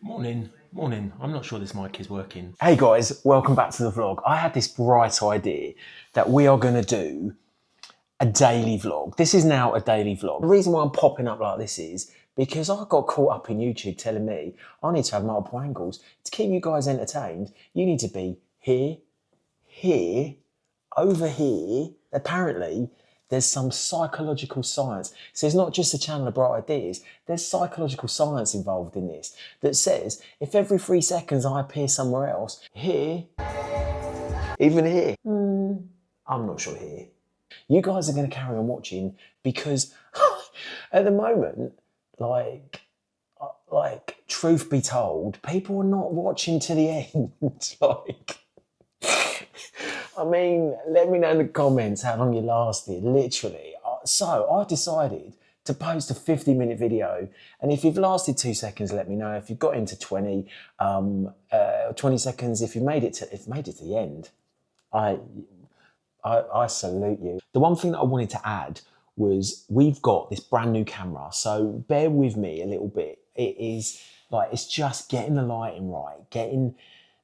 Morning. I'm not sure this mic is working. Hey guys, welcome back to the vlog. I had this bright idea that we are going to do a daily vlog. This is now a daily vlog. The reason why I'm popping up like this is because I got caught up in YouTube telling me I need to have multiple angles. To keep you guys entertained, you need to be here, over here. Apparently, there's some psychological science. So it's not just a channel of bright ideas. There's psychological science involved in this that says if every 3 seconds I appear somewhere else, here, even here, I'm not sure here. You guys are going to carry on watching because at the moment, like, truth be told, people are not watching to the end. I mean, let me know in the comments how long you lasted, literally. So I decided to post a 50-minute video. And if you've lasted 2 seconds, let me know. If you've got into 20 seconds, if you've made it to the end, I salute you. The one thing that I wanted to add was we've got this brand new camera. So bear with me a little bit. It's just getting the lighting right, getting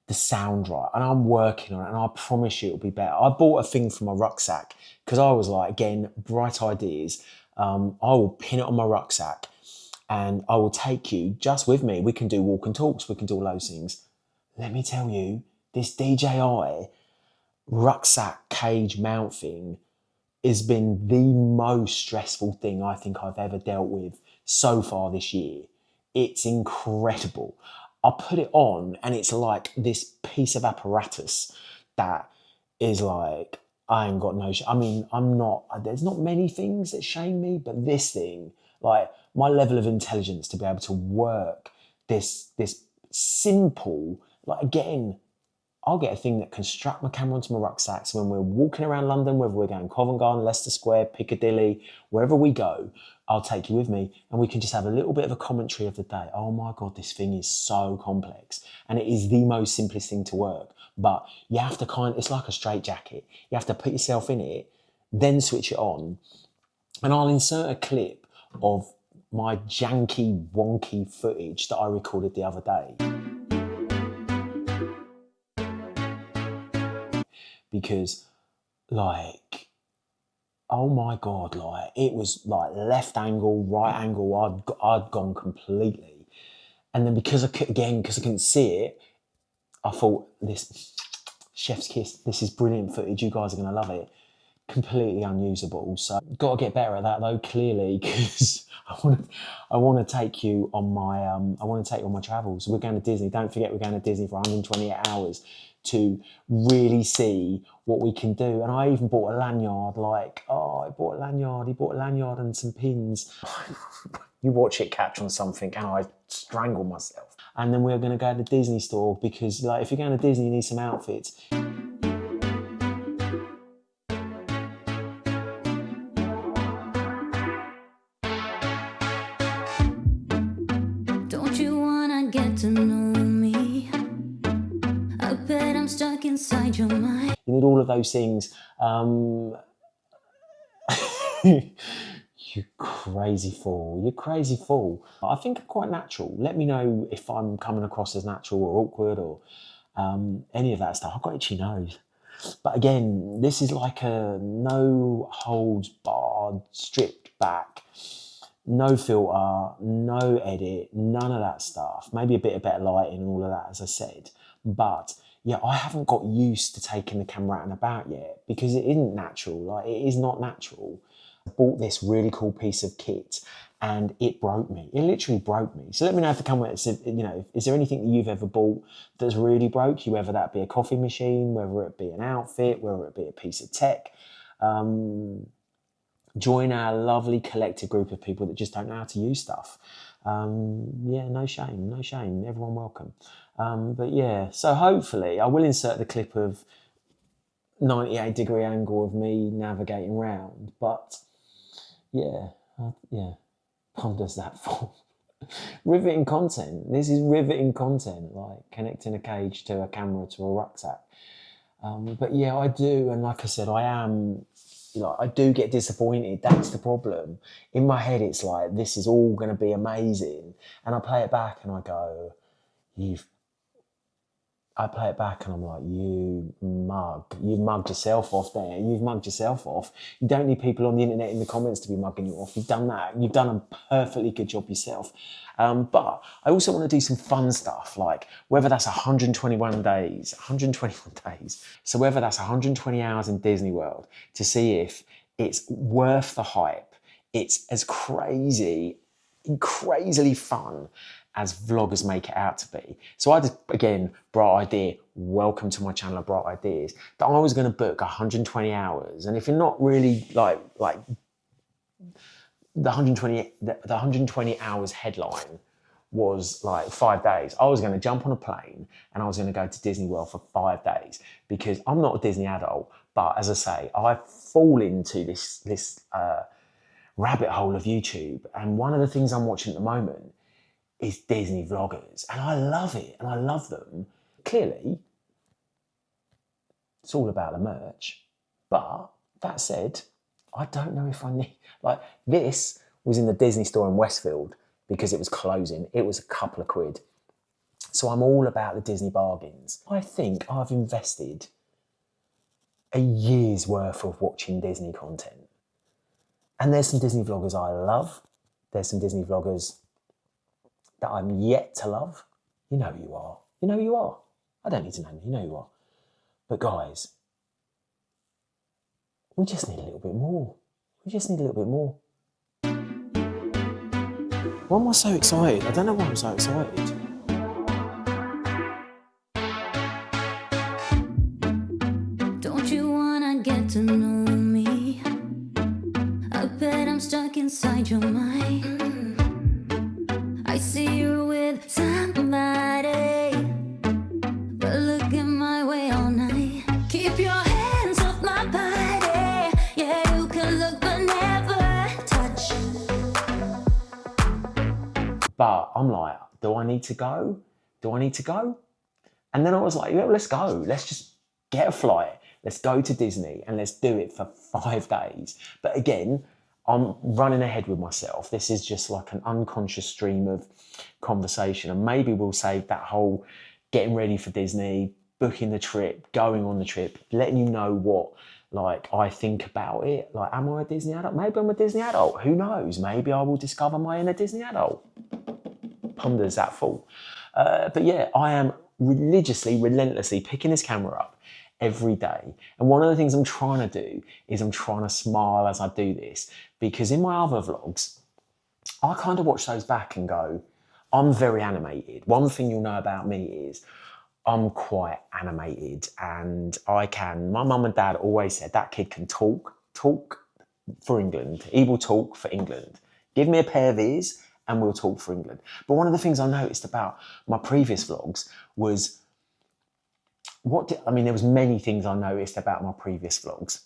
the sound right, and I'm working on it, and I promise you it'll be better. I bought a thing for my rucksack because I was like, again, bright ideas. I will pin it on my rucksack and I will take you just with me. We can do walk and talks, we can do all those things. Let me tell you, this DJI rucksack cage mount thing has been the most stressful thing I think I've ever dealt with so far this year. It's incredible. I put it on and it's like this piece of apparatus that is like, I ain't got no I mean, there's not many things that shame me, but this thing, like my level of intelligence to be able to work this simple, like again, I'll get a thing that can strap my camera onto my rucksack. So when we're walking around London, whether we're going Covent Garden, Leicester Square, Piccadilly, wherever we go, I'll take you with me and we can just have a little bit of a commentary of the day. Oh my God, this thing is so complex. And it is the most simplest thing to work. But you have to it's like a straitjacket. You have to put yourself in it, then switch it on. And I'll insert a clip of my janky, wonky footage that I recorded the other day. Because like, oh my God, like it was like left angle, right angle, I'd gone completely. And then because I couldn't see it, I thought this chef's kiss, this is brilliant footage, you guys are gonna love it. Completely unusable. So got to get better at that though, clearly, because I want to take you on my travels. We're going to Disney. Don't forget, we're going to Disney for 128 hours to really see what we can do. And I even bought a lanyard. He bought a lanyard and some pins. You watch it catch on something, and I strangle myself. And then we're going to go to the Disney store because, like, if you're going to Disney, you need some outfits. Don't you wanna get to know me? I bet I'm stuck inside your mind. You need all of those things. You crazy fool. I think I'm quite natural. Let me know if I'm coming across as natural or awkward or any of that stuff. I've got itchy nose. But again, this is like a no holds barred, stripped back, no filter, no edit, none of that stuff. Maybe a bit of better lighting and all of that, as I said. But yeah, I haven't got used to taking the camera out and about yet because it isn't natural. Like, it is not natural. I bought this really cool piece of kit and it broke me. It literally broke me. So let me know if the comments, is there anything that you've ever bought that's really broke you, whether that be a coffee machine, whether it be an outfit, whether it be a piece of tech. Join our lovely collective group of people that just don't know how to use stuff. No shame, everyone welcome. But yeah, so hopefully I will insert the clip of 98-degree angle of me navigating round, but yeah, what does that for? Riveting content. This is riveting content, like connecting a cage to a camera to a rucksack. But yeah, I do, and like I said, I do get disappointed. That's the problem. In my head, it's like, this is all going to be amazing. And I play it back and I go, I play it back and I'm like, you've mugged yourself off there. You've mugged yourself off. You don't need people on the internet in the comments to be mugging you off. You've done that. You've done a perfectly good job yourself. But I also want to do some fun stuff, like whether that's 121 days. So whether that's 120 hours in Disney World to see if it's worth the hype. It's as crazily fun as vloggers make it out to be. So I just, again, bright idea, welcome to my channel of Bright Ideas, that I was going to book 120 hours. And if you're not really like the 120 hours headline was like 5 days, I was going to jump on a plane and I was going to go to Disney World for 5 days, because I'm not a Disney adult, but as I say, I fall into this rabbit hole of YouTube. And one of the things I'm watching at the moment is Disney vloggers, and I love it and I love them. Clearly, it's all about the merch. But that said, I don't know if I need, like, this was in the Disney store in Westfield because it was closing. It was a couple of quid. So I'm all about the Disney bargains. I think I've invested a year's worth of watching Disney content. And there's some Disney vloggers I love. There's some Disney vloggers that I'm yet to love. You know who you are. You know who you are. I don't need to name you. You know who you are. But guys, we just need a little bit more. We just need a little bit more. Why am I so excited? I don't know why I'm so excited. Don't you wanna get to know me? I bet I'm stuck inside your mind. I see you with somebody, but look at my way all night. Keep your hands off my body. Yeah, you can look but never touch. But I'm like, do I need to go? Do I need to go? And then I was like, yeah, let's go. Let's just get a flight. Let's go to Disney and let's do it for 5 days. But again, I'm running ahead with myself. This is just like an unconscious stream of conversation. And maybe we'll save that whole getting ready for Disney, booking the trip, going on the trip, letting you know what like I think about it. Like, am I a Disney adult? Maybe I'm a Disney adult. Who knows? Maybe I will discover my inner Disney adult. Ponders that thought. But yeah, I am relentlessly picking this camera up every day. And one of the things I'm trying to do is I'm trying to smile as I do this, because in my other vlogs, I kind of watch those back and go, I'm very animated. One thing you'll know about me is I'm quite animated, and my mum and dad always said that kid can talk for England. He will talk for England. Give me a pair of ears and we'll talk for England. But one of the things I noticed about my previous vlogs was, there was many things I noticed about my previous vlogs.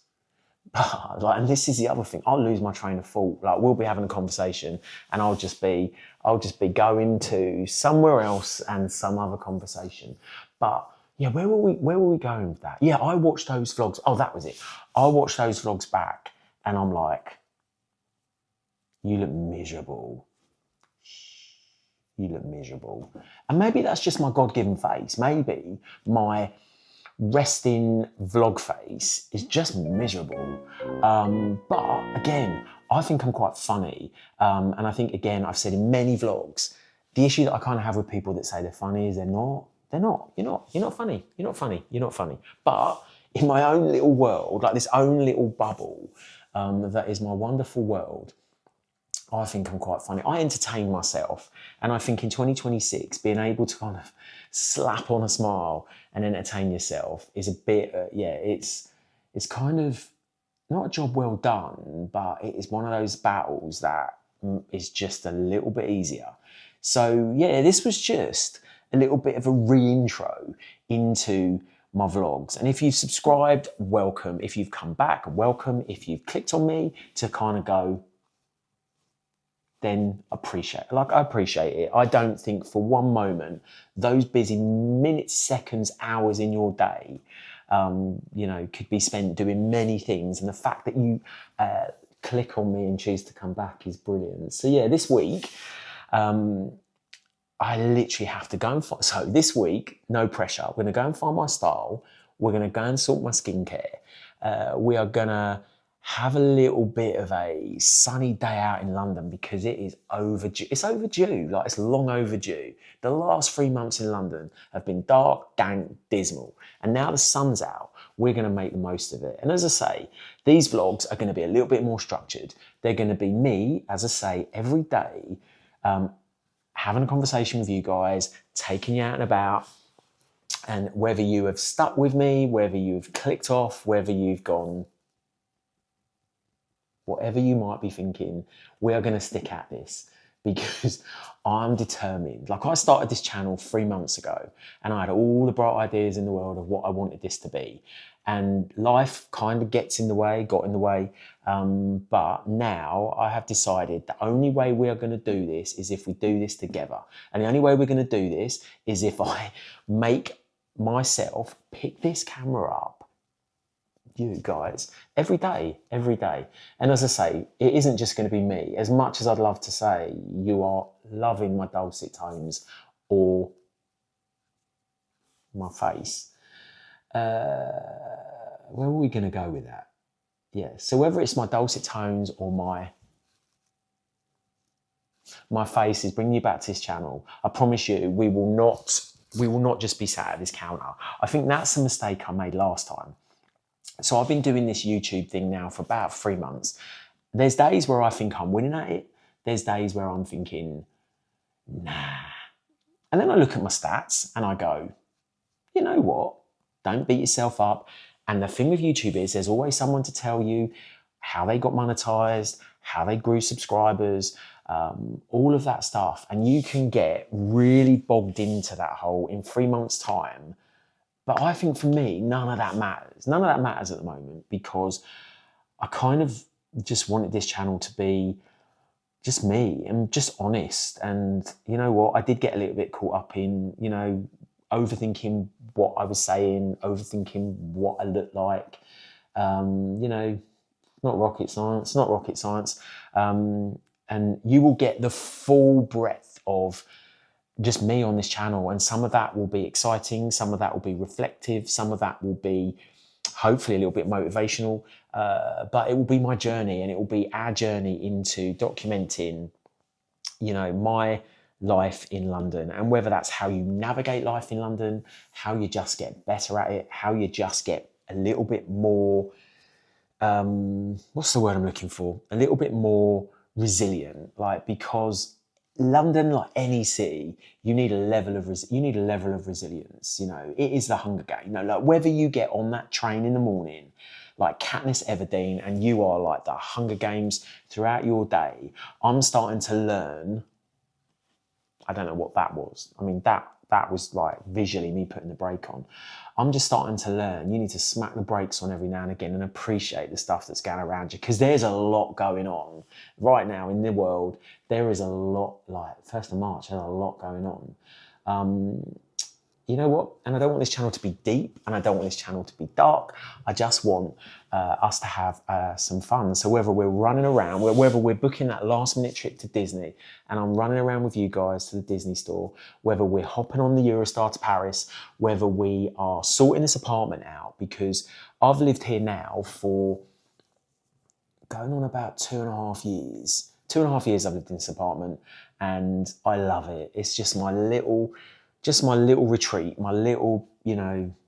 And this is the other thing, I'll lose my train of thought. Like, we'll be having a conversation and I'll just be going to somewhere else and some other conversation. But yeah, where were we going with that? Yeah, I watched those vlogs. Oh, that was it. I watched those vlogs back and I'm like, you look miserable. You look miserable. And maybe that's just my God-given face. Maybe my resting vlog face is just miserable. But again, I think I'm quite funny. And I think, again, I've said in many vlogs, the issue that I kind of have with people that say they're funny is they're not. They're not. You're not funny. You're not funny. You're not funny. But in my own little world, like this own little bubble, that is my wonderful world, I think I'm quite funny. I entertain myself. And I think in 2026, being able to kind of slap on a smile and entertain yourself is a bit, it's kind of not a job well done, but it is one of those battles that is just a little bit easier. So yeah, this was just a little bit of a re-intro into my vlogs. And if you've subscribed, welcome. If you've come back, welcome. If you've clicked on me to kind of go, then I appreciate it. I don't think for one moment those busy minutes, seconds, hours in your day, could be spent doing many things. And the fact that you click on me and choose to come back is brilliant. So yeah, this week, I literally have to go and find. So this week, no pressure. We're going to go and find my style. We're going to go and sort my skincare. We are going to have a little bit of a sunny day out in London because it is overdue. It's overdue, like it's long overdue. The last 3 months in London have been dark, dank, dismal. And now the sun's out, we're going to make the most of it. And as I say, these vlogs are going to be a little bit more structured. They're going to be me, as I say, every day, having a conversation with you guys, taking you out and about. And whether you have stuck with me, whether you've clicked off, whether you've gone, whatever you might be thinking, we are going to stick at this because I'm determined. Like I started this channel 3 months ago and I had all the bright ideas in the world of what I wanted this to be. And life kind of got in the way. But now I have decided the only way we are going to do this is if we do this together. And the only way we're going to do this is if I make myself pick this camera up, you guys, every day. And as I say, it isn't just going to be me. As much as I'd love to say you are loving my dulcet tones or my face, where are we going to go with that? Yeah, so whether it's my dulcet tones or my face is bringing you back to this channel, I promise you we will not just be sat at this counter. I think that's a mistake I made last time. So I've been doing this YouTube thing now for about 3 months. There's days where I think I'm winning at it. There's days where I'm thinking, nah. And then I look at my stats and I go, you know what? Don't beat yourself up. And the thing with YouTube is there's always someone to tell you how they got monetized, how they grew subscribers, all of that stuff. And you can get really bogged into that hole in 3 months' time. But I think for me, none of that matters. None of that matters at the moment because I kind of just wanted this channel to be just me and just honest. And you know what? I did get a little bit caught up in, overthinking what I was saying, overthinking what I looked like. Not rocket science. And you will get the full breadth of just me on this channel, and some of that will be exciting, some of that will be reflective, some of that will be hopefully a little bit motivational, but it will be my journey and it will be our journey into documenting, my life in London, and whether that's how you navigate life in London, how you just get better at it, how you just get a little bit more, what's the word I'm looking for? A little bit more resilient, because London, like any city, you need a level of resilience. It is the Hunger Game. Like whether you get on that train in the morning, like Katniss Everdeen, and you are like the Hunger Games throughout your day. I'm starting to learn. I don't know what that was. I mean, that was like visually me putting the brake on. I'm just starting to learn. You need to smack the brakes on every now and again and appreciate the stuff that's going around you, because there's a lot going on right now in the world. There is a lot, like 1st of March, there's a lot going on. You know what? And I don't want this channel to be deep and I don't want this channel to be dark. I just want us to have some fun. So whether we're running around, whether we're booking that last minute trip to Disney and I'm running around with you guys to the Disney store, whether we're hopping on the Eurostar to Paris, whether we are sorting this apartment out, because I've lived here now for going on about 2.5 years. 2.5 years I've lived in this apartment and I love it. It's just my little retreat, my little,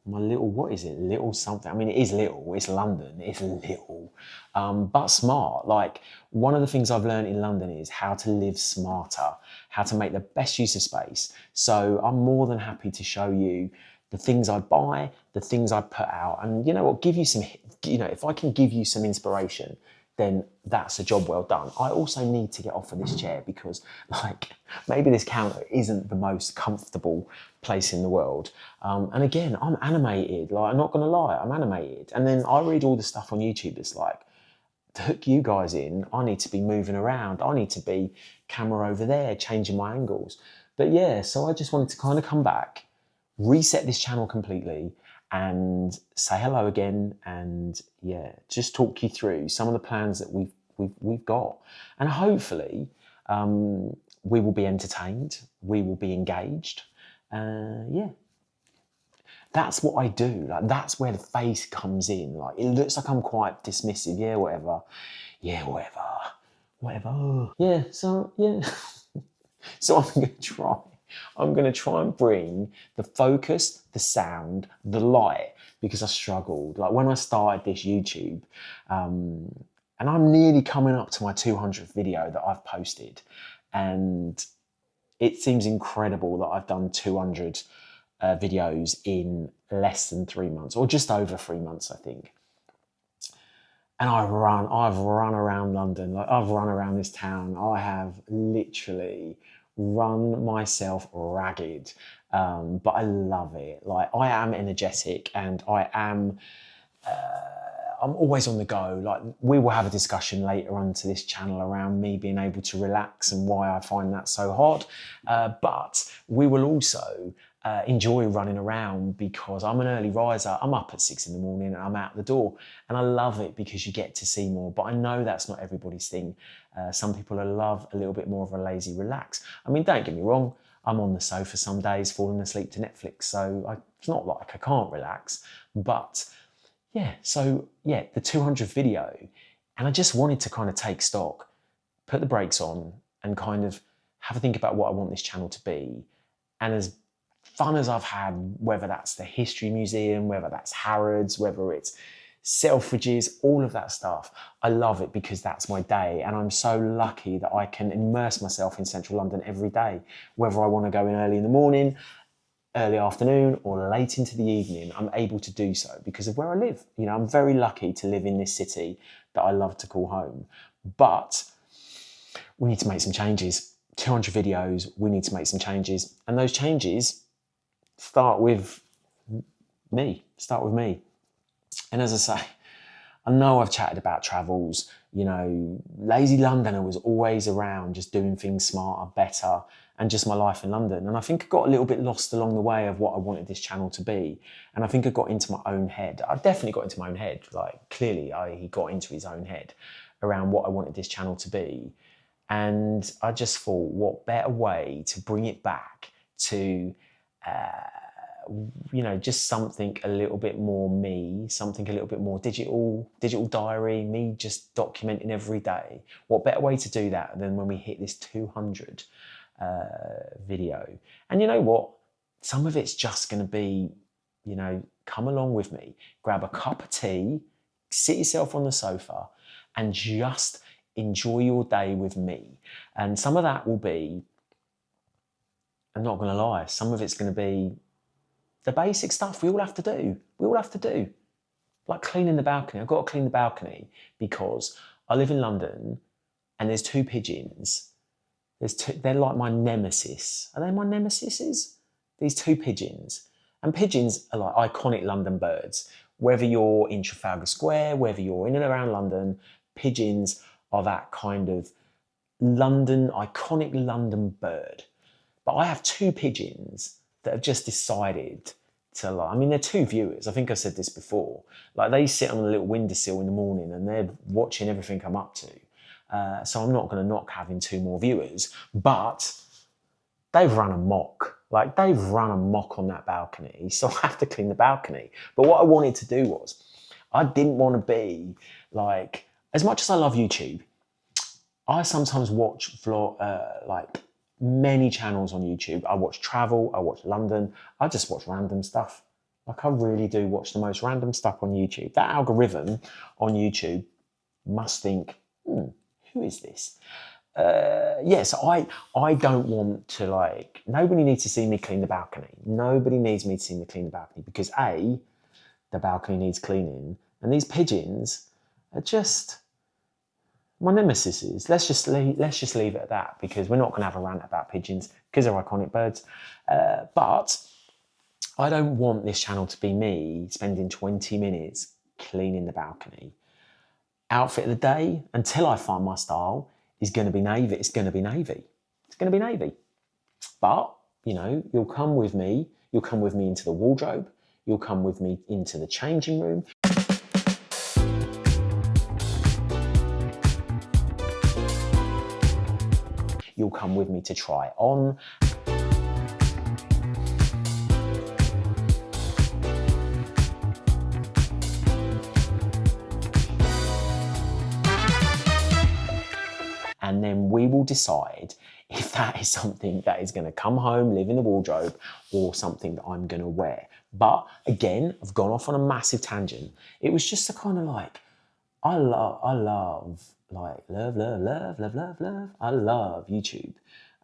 what is it? Little something. I mean, it is little. It's London. It's little, but smart. Like one of the things I've learned in London is how to live smarter, how to make the best use of space. So I'm more than happy to show you the things I buy, the things I put out, and you know what? Give you some, if I can give you some inspiration, then that's a job well done. I also need to get off of this chair because maybe this counter isn't the most comfortable place in the world. And again, I'm animated, I'm not gonna lie, I'm animated. And then I read all the stuff on YouTube that's like, to hook you guys in, I need to be moving around. I need to be camera over there, changing my angles. But yeah, so I just wanted to kind of come back, reset this channel completely, and say hello again, and yeah, just talk you through some of the plans that we've got, and hopefully we will be entertained, we will be engaged. Yeah. That's what I do. Like, that's where the face comes in. Like, it looks like I'm quite dismissive. Yeah, whatever. Yeah, whatever. Whatever. Yeah, so, yeah. So I'm going to try and bring the focus, the sound, the light, because I struggled. Like, when I started this YouTube, and I'm nearly coming up to my 200th video that I've posted, and it seems incredible that I've done 200 videos in less than 3 months, or just over 3 months, I think. And I've run around London, like I've run around this town. I have literally run myself ragged, but I love it. Like, I am energetic, and I'm always on the go. Like, we will have a discussion later on to this channel around me being able to relax and why I find that so hard. But we will also enjoy running around, because I'm an early riser. I'm up at 6 in the morning and I'm out the door, and I love it because you get to see more. But I know that's not everybody's thing. Some people love a little bit more of a lazy relax. I mean, don't get me wrong, I'm on the sofa some days falling asleep to Netflix, so it's not like I can't relax. But yeah, so yeah, the 200th video, and I just wanted to kind of take stock, put the brakes on, and kind of have a think about what I want this channel to be. And as fun as I've had, whether that's the History Museum, whether that's Harrods, whether it's Selfridges, all of that stuff, I love it because that's my day, and I'm so lucky that I can immerse myself in central London every day. Whether I want to go in early in the morning, early afternoon, or late into the evening, I'm able to do so because of where I live. You know, I'm very lucky to live in this city that I love to call home. But we need to make some changes. 200 videos, we need to make some changes, and those changes start with me. And as I say, I know I've chatted about travels. You know, lazy Londoner was always around, just doing things smarter, better, and just my life in London. And I think I got a little bit lost along the way of what I wanted this channel to be. And I think I got into my own head. I definitely got into my own head. Like, clearly he got into his own head around what I wanted this channel to be. And I just thought, what better way to bring it back to, you know, just something a little bit more me, something a little bit more digital diary, me just documenting every day. What better way to do that than when we hit this 200 video? And you know what? Some of it's just going to be, you know, come along with me, grab a cup of tea, sit yourself on the sofa, and just enjoy your day with me. And some of that will be, I'm not going to lie, some of it's going to be the basic stuff we all have to do. Like cleaning the balcony. I've got to clean the balcony because I live in London and there's 2 pigeons. They're like my nemesis. Are they my nemesises? These 2 pigeons. And pigeons are like iconic London birds. Whether you're in Trafalgar Square, whether you're in and around London, pigeons are that kind of iconic London bird. But I have 2 pigeons that have just decided to, like, I mean, they're 2 viewers. I think I said this before. Like, they sit on a little windowsill in the morning and they're watching everything I'm up to. So I'm not going to knock having 2 more viewers, but they've run amok. Like, they've run amok on that balcony, so I have to clean the balcony. But what I wanted to do was, I didn't want to be like, as much as I love YouTube, I sometimes watch like many channels on YouTube. I watch travel, I watch London, I just watch random stuff. Like, I really do watch the most random stuff on YouTube. That algorithm on YouTube must think, who is this? So I don't want to, like, nobody needs to see me clean the balcony. Nobody needs me to see me clean the balcony because A, the balcony needs cleaning, and these pigeons are just my nemesis. Let's just leave it at that, because we're not going to have a rant about pigeons because they're iconic birds. But I don't want this channel to be me spending 20 minutes cleaning the balcony. Outfit of the day, until I find my style, is going to be navy. It's going to be navy. But, you know, you'll come with me. You'll come with me into the wardrobe. You'll come with me into the changing room. you'll come with me to try it on. And then we will decide if that is something that is going to come home, live in the wardrobe, or something that I'm going to wear. But again, I've gone off on a massive tangent. It was just a kind of like, I love YouTube.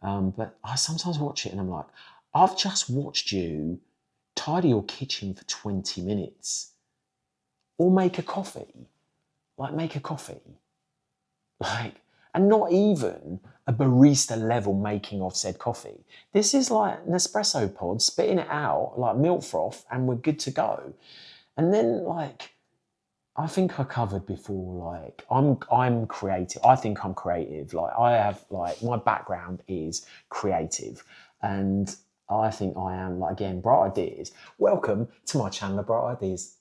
But I sometimes watch it and I'm like, I've just watched you tidy your kitchen for 20 minutes or make a coffee. And not even a barista level making of said coffee. This is like an espresso pod, spitting it out like milk froth, and we're good to go. And then like, I think I covered before, like I'm creative. I think I'm creative. Like I have like my background is creative, and I think I am like, again, Bright Ideas. Welcome to my channel of Bright Ideas.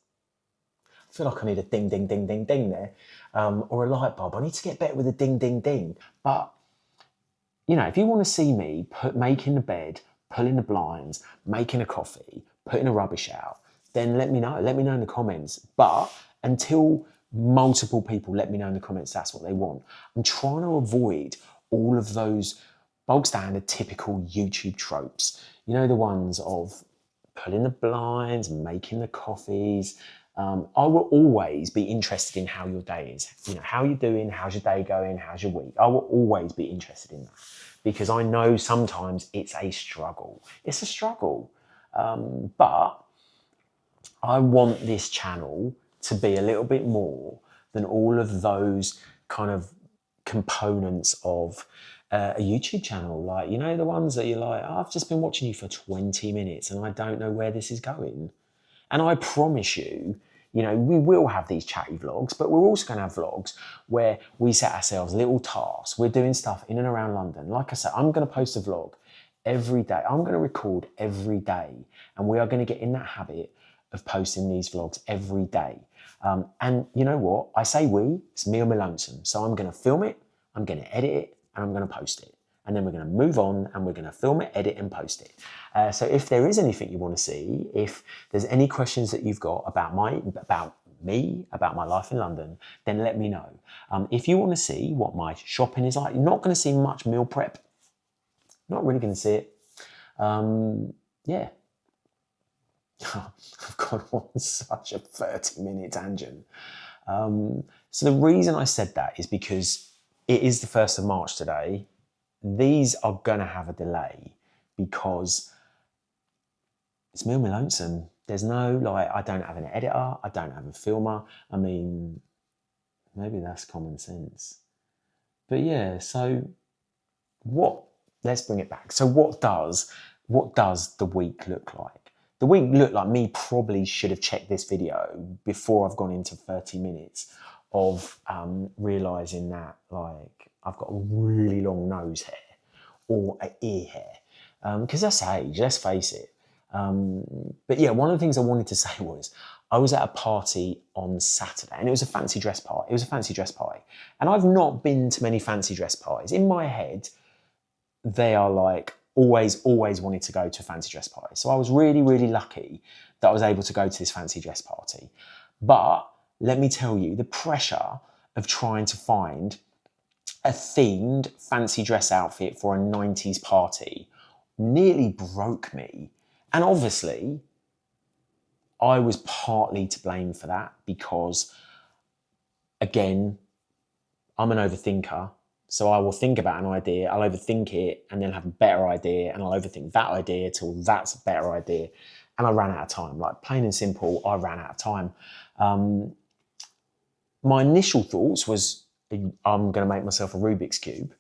I feel like I need a ding, ding, ding, ding, ding there, or a light bulb. I need to get better with a ding, ding, ding. But, you know, if you want to see me making the bed, pulling the blinds, making a coffee, putting the rubbish out, then let me know. Let me know in the comments. But until multiple people let me know in the comments that's what they want, I'm trying to avoid all of those bog standard, typical YouTube tropes. You know, the ones of pulling the blinds, making the coffees. I will always be interested in how your day is. You know, how you're doing, how's your day going, how's your week? I will always be interested in that because I know sometimes it's a struggle. It's a struggle. But I want this channel to be a little bit more than all of those kind of components of a YouTube channel. Like, you know, the ones that you're like, oh, I've just been watching you for 20 minutes and I don't know where this is going. And I promise you, you know, we will have these chatty vlogs, but we're also going to have vlogs where we set ourselves little tasks. We're doing stuff in and around London. Like I said, I'm going to post a vlog every day. I'm going to record every day. And we are going to get in that habit of posting these vlogs every day. And you know what? I say we, it's me on my lonesome. So I'm going to film it, I'm going to edit it, and I'm going to post it. And then we're going to move on and we're going to film it, edit and post it. So if there is anything you want to see, if there's any questions that you've got about me, about my life in London, then let me know. If you want to see what my shopping is like, you're not going to see much meal prep. Not really going to see it. Yeah. I've gone on such a 30-minute tangent. So the reason I said that is because it is the 1st of March today. These are going to have a delay because it's me on my lonesome. There's no, like, I don't have an editor. I don't have a filmer. I mean, maybe that's common sense. But yeah, so let's bring it back. So what does the week look like? The week looked like me probably should have checked this video before I've gone into 30 minutes of realising that, like, I've got a really long nose hair or an ear hair. Because that's age, let's face it. But yeah, one of the things I wanted to say was I was at a party on Saturday and it was a fancy dress party. And I've not been to many fancy dress parties. In my head, they are like always wanted to go to a fancy dress party. So I was really, really lucky that I was able to go to this fancy dress party. But let me tell you, the pressure of trying to find a themed fancy dress outfit for a 90s party nearly broke me. And obviously, I was partly to blame for that because, again, I'm an overthinker. So I will think about an idea, I'll overthink it and then have a better idea and I'll overthink that idea till that's a better idea. And I ran out of time, like plain and simple, I ran out of time. My initial thoughts was I'm going to make myself a Rubik's Cube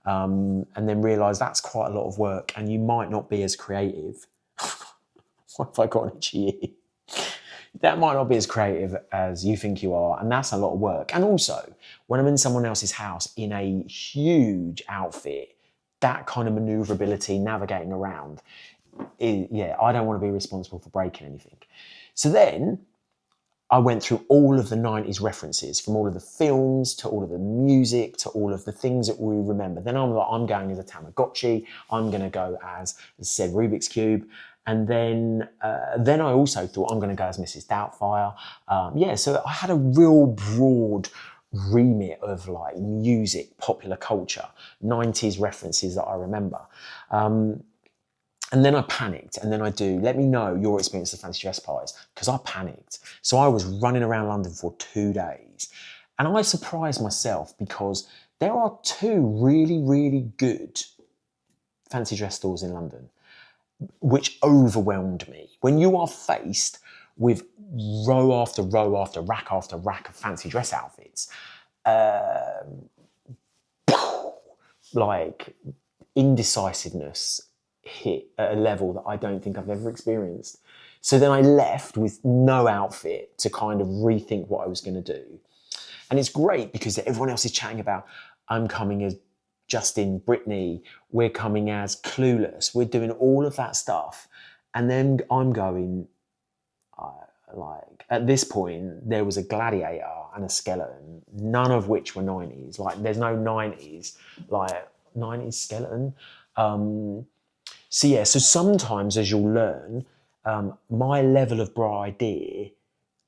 and then realise that's quite a lot of work and you might not be as creative. What have I got an itchy ear? That might not be as creative as you think you are, and that's a lot of work. And also, when I'm in someone else's house in a huge outfit, that kind of manoeuvrability, navigating around, I don't want to be responsible for breaking anything. So then I went through all of the 90s references, from all of the films to all of the music to all of the things that we remember. Then I'm like, I'm going as a Tamagotchi. I'm going to go as said Rubik's Cube. And then I also thought I'm going to go as Mrs. Doubtfire. So I had a real broad remit of like music, popular culture, 90s references that I remember. And then I panicked, and then let me know your experience of fancy dress parties, because I panicked. So I was running around London for 2 days, and I surprised myself because there are 2 really, really good fancy dress stores in London, which overwhelmed me. When you are faced with row after row after rack of fancy dress outfits, like indecisiveness hit at a level that I don't think I've ever experienced. So then I left with no outfit to kind of rethink what I was going to do. And it's great because everyone else is chatting about, I'm coming as Justin, Britney, we're coming as Clueless, we're doing all of that stuff. And then I'm going, like, at this point, there was a gladiator and a skeleton, none of which were 90s. Like, there's no 90s, like, 90s skeleton. So sometimes, as you'll learn, my level of bright idea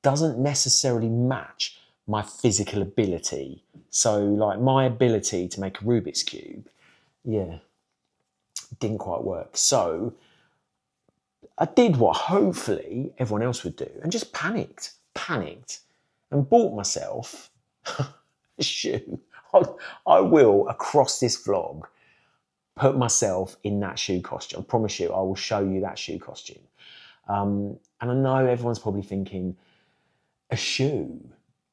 doesn't necessarily match my physical ability. So like my ability to make a Rubik's Cube, didn't quite work. So I did what hopefully everyone else would do and just panicked and bought myself a shoe. I will, across this vlog, put myself in that shoe costume. I promise you, I will show you that shoe costume. And I know everyone's probably thinking, a shoe?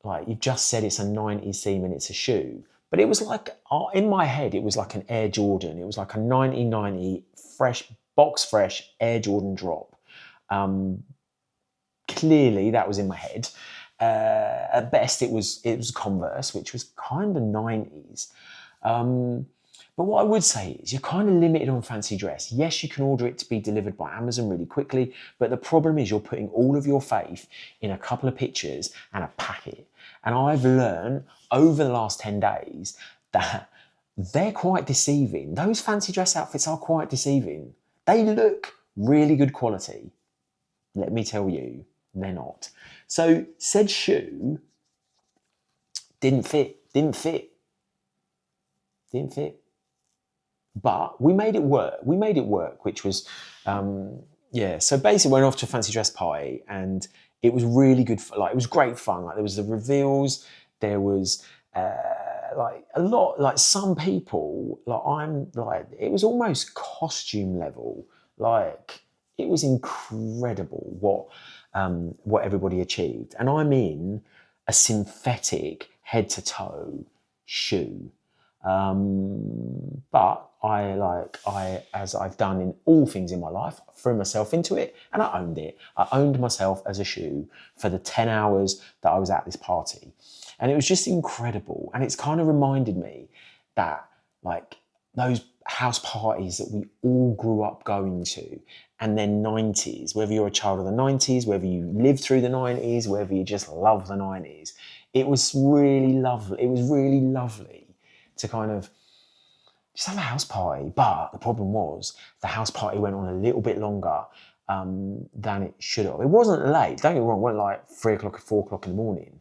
Like, you've just said it's a 90s theme and it's a shoe. But it was like, in my head, it was like an Air Jordan. It was like a 1990 box fresh Air Jordan drop. Clearly, that was in my head. At best, it was Converse, which was kind of 90s. But what I would say is you're kind of limited on fancy dress. Yes, you can order it to be delivered by Amazon really quickly, but the problem is you're putting all of your faith in a couple of pictures and a packet. And I've learned over the last 10 days that they're quite deceiving. Those fancy dress outfits are quite deceiving. They look really good quality. Let me tell you, they're not. So said shoe didn't fit. But we made it work. Which was, so basically went off to a fancy dress party and it was really good. Like, it was great fun. Like, there was the reveals, there was like a lot, like some people, it was almost costume level. Like, it was incredible what everybody achieved. And I'm in a synthetic head to toe shoe. But as I've done in all things in my life, I threw myself into it and I owned it. I owned myself as a shoe for the 10 hours that I was at this party. And it was just incredible. And it's kind of reminded me that, like, those house parties that we all grew up going to, and then 90s, whether you're a child of the 90s, whether you lived through the 90s, whether you just love the 90s, it was really lovely. It was really lovely to kind of just have a house party. But the problem was the house party went on a little bit longer than it should have. It wasn't late, don't get me wrong, it wasn't like 3 o'clock or 4 o'clock in the morning.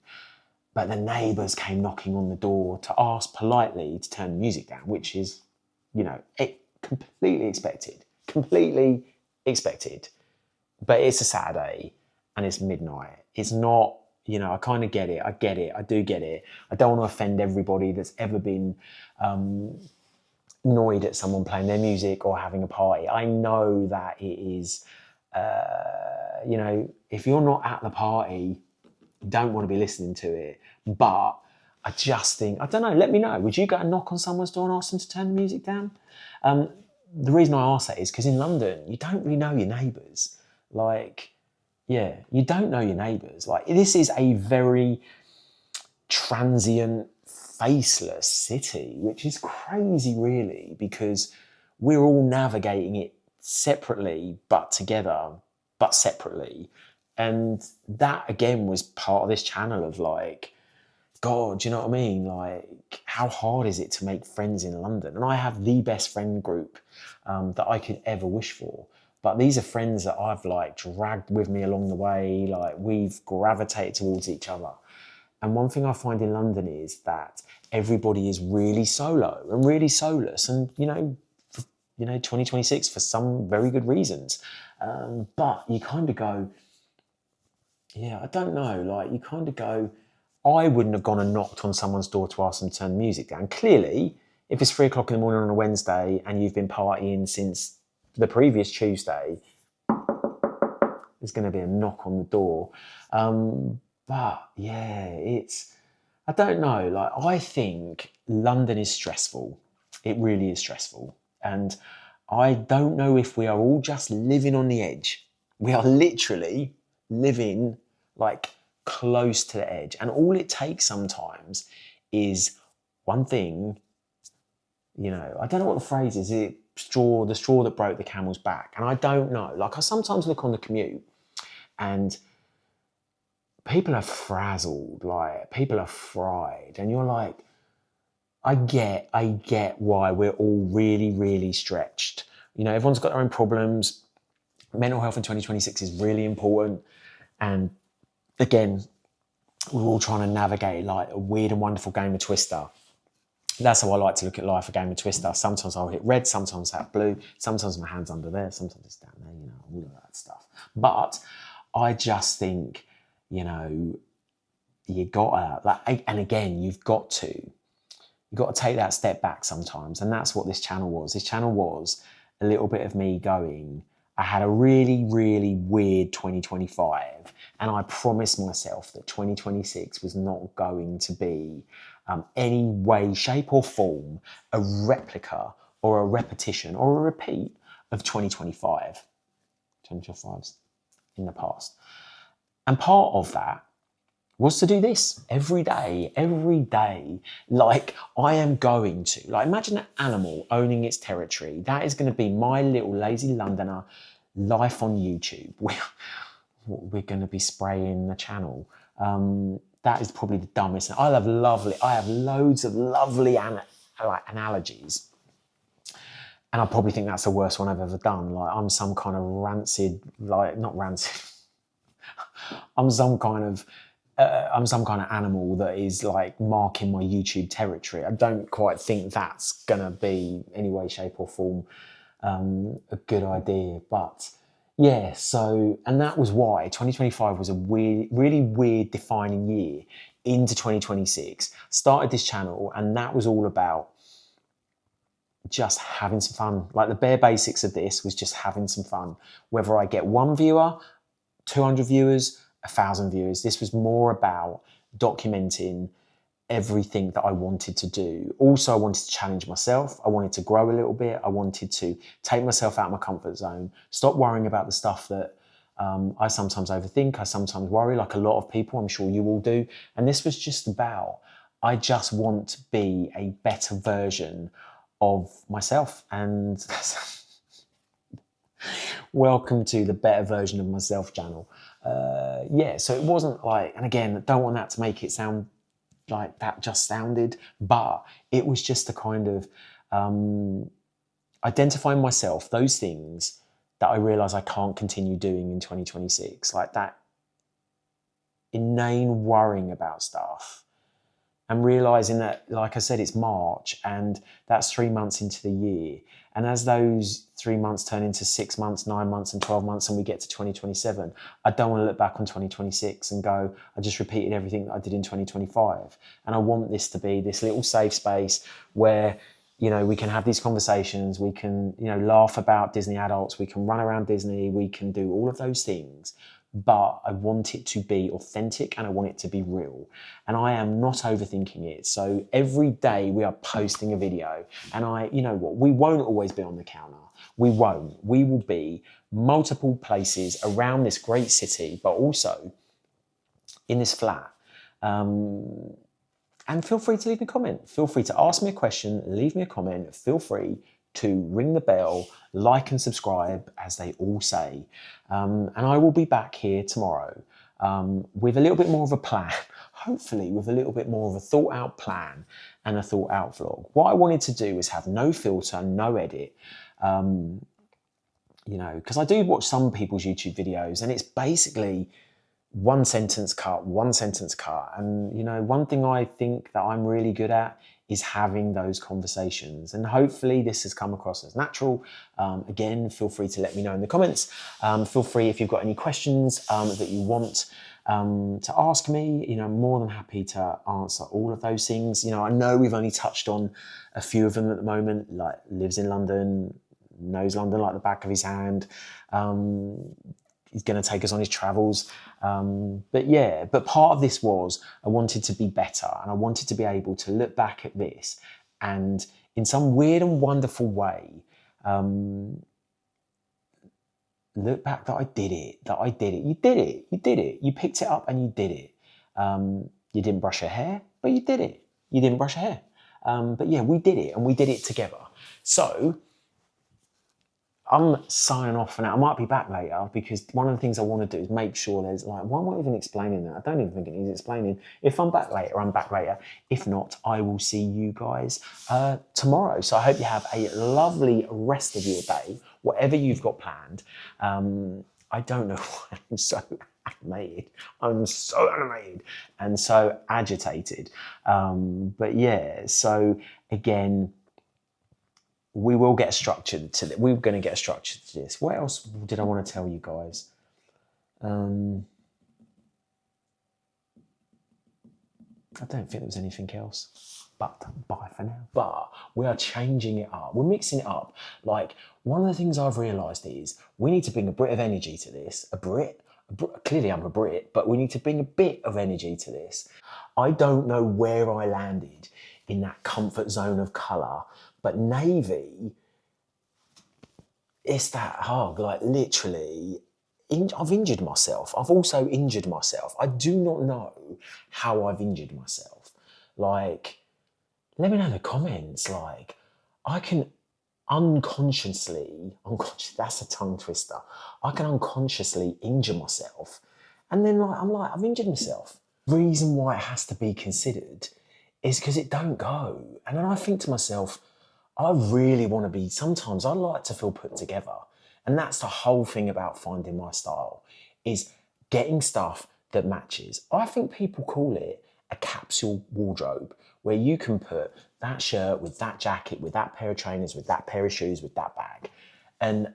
But the neighbours came knocking on the door to ask politely to turn the music down, which is, completely expected. But it's a Saturday and it's midnight. It's not, I kind of get it. I do get it. I don't want to offend everybody that's ever been annoyed at someone playing their music or having a party. I know that it is, if you're not at the party, you don't want to be listening to it. But I just think, I don't know, let me know. Would you go and knock on someone's door and ask them to turn the music down? The reason I ask that is because in London, you don't really know your neighbours. You don't know your neighbours. Like, this is a very transient, faceless city, which is crazy, really, because we're all navigating it separately, but together, but separately. And that again was part of this channel of like, God, you know what I mean? Like, how hard is it to make friends in London? And I have the best friend group that I could ever wish for. But these are friends that I've like dragged with me along the way. Like, we've gravitated towards each other. And one thing I find in London is that everybody is really solo and really soulless. And, 2026 for some very good reasons. But you kind of go, yeah, I don't know. Like, you kind of go, I wouldn't have gone and knocked on someone's door to ask them to turn the music down. Clearly, if it's 3 o'clock in the morning on a Wednesday and you've been partying since the previous Tuesday, there's going to be a knock on the door. But yeah, I don't know. Like, I think London is stressful. It really is stressful. And I don't know if we are all just living on the edge. We are literally living like close to the edge. And all it takes sometimes is one thing, I don't know what the phrase is. The straw that broke the camel's back. And I don't know. Like, I sometimes look on the commute and people are frazzled, like people are fried. And you're like, I get why we're all really, really stretched. Everyone's got their own problems. Mental health in 2026 is really important. And again, we're all trying to navigate like a weird and wonderful game of Twister. That's how I like to look at life, a game of Twister. Sometimes I'll hit red, sometimes I'll hit blue, sometimes my hand's under there, sometimes it's down there, all of that stuff. But I just think, you gotta, and again, you've got to take that step back sometimes. And that's what this channel was. This channel was a little bit of me going, I had a really, really weird 2025, and I promised myself that 2026 was not going to be any way, shape or form a replica or a repetition or a repeat of 2025. 2025's in the past. And part of that was to do this every day, like I am going to. Like, imagine an animal owning its territory. That is going to be my little lazy Londoner life on YouTube. We're going to be spraying the channel. That is probably the dumbest. I have loads of lovely analogies. And I probably think that's the worst one I've ever done. Like, I'm some kind of rancid, not rancid. I'm some kind of animal that is like marking my YouTube territory. I don't quite think that's gonna be any way, shape or form a good idea. But yeah, and that was why 2025 was a really weird defining year into 2026. Started this channel and that was all about just having some fun. Like, the bare basics of this was just having some fun. Whether I get 1 viewer, 200 viewers, 1,000 viewers, this was more about documenting everything that I wanted to do. Also, I wanted to challenge myself. I wanted to grow a little bit. I wanted to take myself out of my comfort zone, stop worrying about the stuff that I sometimes overthink, I sometimes worry, like a lot of people, I'm sure you all do. And this was just about, I just want to be a better version of myself. And welcome to the Better Version of Myself channel. So it wasn't like, and again, I don't want that to make it sound like that just sounded, but it was just a kind of identifying myself, those things that I realise I can't continue doing in 2026, like that inane worrying about stuff, and realising that, like I said, it's March and that's 3 months into the year. And as those 3 months turn into 6 months, 9 months and 12 months and we get to 2027, I don't want to look back on 2026 and go, I just repeated everything that I did in 2025. And I want this to be this little safe space where, we can have these conversations, we can, laugh about Disney adults, we can run around Disney, we can do all of those things. But I want it to be authentic and I want it to be real. And I am not overthinking it. So every day we are posting a video, and we won't always be on the counter. We won't. We will be multiple places around this great city, but also in this flat. And feel free to leave me a comment. Feel free to ask me a question, leave me a comment. Feel free to ring the bell, like and subscribe, as they all say. And I will be back here tomorrow with a little bit more of a plan, hopefully with a little bit more of a thought out plan and a thought out vlog. What I wanted to do is have no filter, no edit, you know, because I do watch some people's YouTube videos and it's basically one sentence cut. And, you know, one thing I think that I'm really good at is having those conversations. And hopefully this has come across as natural. Again, feel free to let me know in the comments. Feel free if you've got any questions that you want to ask me, you know, I'm more than happy to answer all of those things. You know, I know we've only touched on a few of them at the moment, like lives in London, knows London like the back of his hand. He's going to take us on his travels. But part of this was I wanted to be better and I wanted to be able to look back at this and in some weird and wonderful way, look back that I did it. You did it. You picked it up and you did it. You didn't brush your hair, but you did it. You didn't brush your hair. But yeah, we did it and we did it together. So I'm signing off for now. I might be back later because one of the things I want to do is make sure there's like, why am I even explaining that? I don't even think it needs explaining. If I'm back later, I'm back later. If not, I will see you guys tomorrow. So I hope you have a lovely rest of your day, whatever you've got planned. I don't know why I'm so animated. I'm so animated and so agitated. But yeah, so again, we will get structured to this. We're going to get structured to this. What else did I want to tell you guys? I don't think there was anything else. But bye for now. But we are changing it up. We're mixing it up. Like, one of the things I've realised is we need to bring a bit of energy to this. Clearly I'm a Brit, but we need to bring a bit of energy to this. I don't know where I landed in that comfort zone of colour, but navy, it's that hard, like literally, I've injured myself. I've also injured myself. I do not know how I've injured myself. Like, let me know in the comments. Like, I can unconsciously, that's a tongue twister. I can unconsciously injure myself. And then I've injured myself. Reason why it has to be considered is because it don't go. And then I think to myself, I really want to be, sometimes I like to feel put together. And that's the whole thing about finding my style, is getting stuff that matches. I think people call it a capsule wardrobe, where you can put that shirt with that jacket, with that pair of trainers, with that pair of shoes, with that bag. And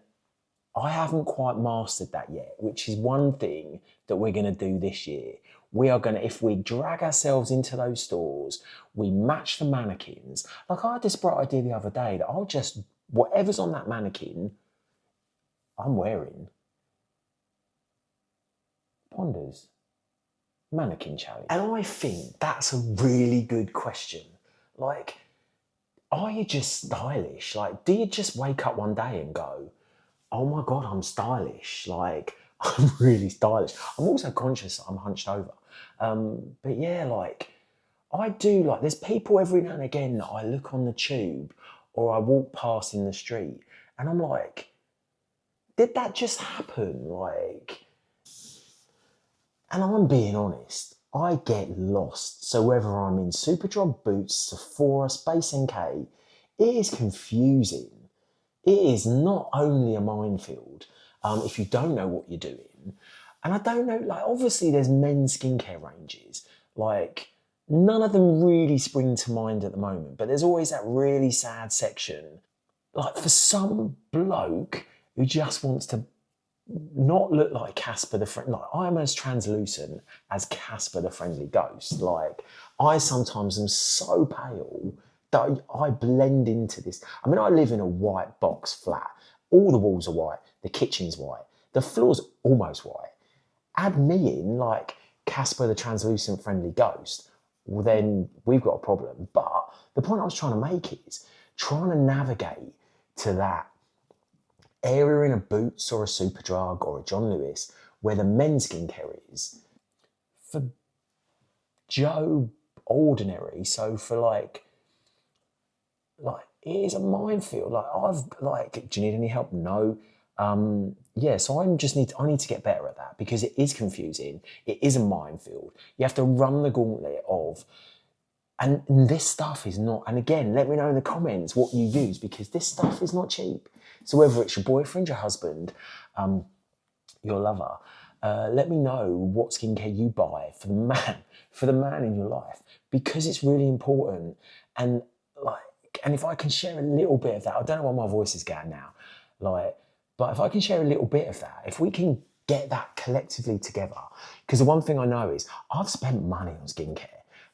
I haven't quite mastered that yet, which is one thing that we're going to do this year. We are going to, if we drag ourselves into those stores, we match the mannequins. Like, I had this bright idea the other day that I'll just, whatever's on that mannequin, I'm wearing. Ponders. Mannequin challenge. And I think that's a really good question. Like, are you just stylish? Like, do you just wake up one day and go, oh my God, I'm stylish. Like, I'm really stylish. I'm also conscious that I'm hunched over. But yeah, like, I do, like, there's people every now and again that I look on the tube or I walk past in the street and I'm like, did that just happen? Like, and I'm being honest, I get lost. So whether I'm in Superdrug, Boots, Sephora, Space NK, it is confusing. It is not only a minefield if you don't know what you're doing. And I don't know, like, obviously there's men's skincare ranges. Like, none of them really spring to mind at the moment, but there's always that really sad section. Like, for some bloke who just wants to not look like Casper the Friendly, like, I'm as translucent as Casper the Friendly Ghost. Like, I sometimes am so pale that I blend into this. I mean, I live in a white box flat. All the walls are white. The kitchen's white. The floor's almost white. Add me in, like, Casper the Translucent Friendly Ghost, well, then we've got a problem. But the point I was trying to make is trying to navigate to that area in a Boots or a Superdrug or a John Lewis where the men's skincare is for Joe Ordinary. So for like it is a minefield. Do you need any help? No. So I need to get better at that because it is confusing. It is a minefield. You have to run the gauntlet of, and this stuff is not, and again, let me know in the comments what you use because this stuff is not cheap. So whether it's your boyfriend, your husband, your lover, let me know what skincare you buy for the man in your life, because it's really important. And if I can share a little bit of that, I don't know why my voice is going now, but if I can share a little bit of that, if we can get that collectively together, because the one thing I know is I've spent money on skincare.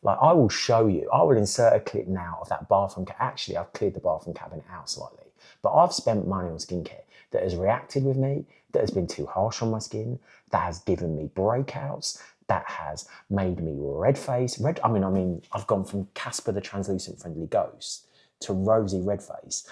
I will show you, I will insert a clip now of that bathroom cap. Actually, I've cleared the bathroom cabinet out slightly, but I've spent money on skincare that has reacted with me, that has been too harsh on my skin, that has given me breakouts, that has made me red face. I've gone from Casper the Translucent Friendly Ghost to rosy red face.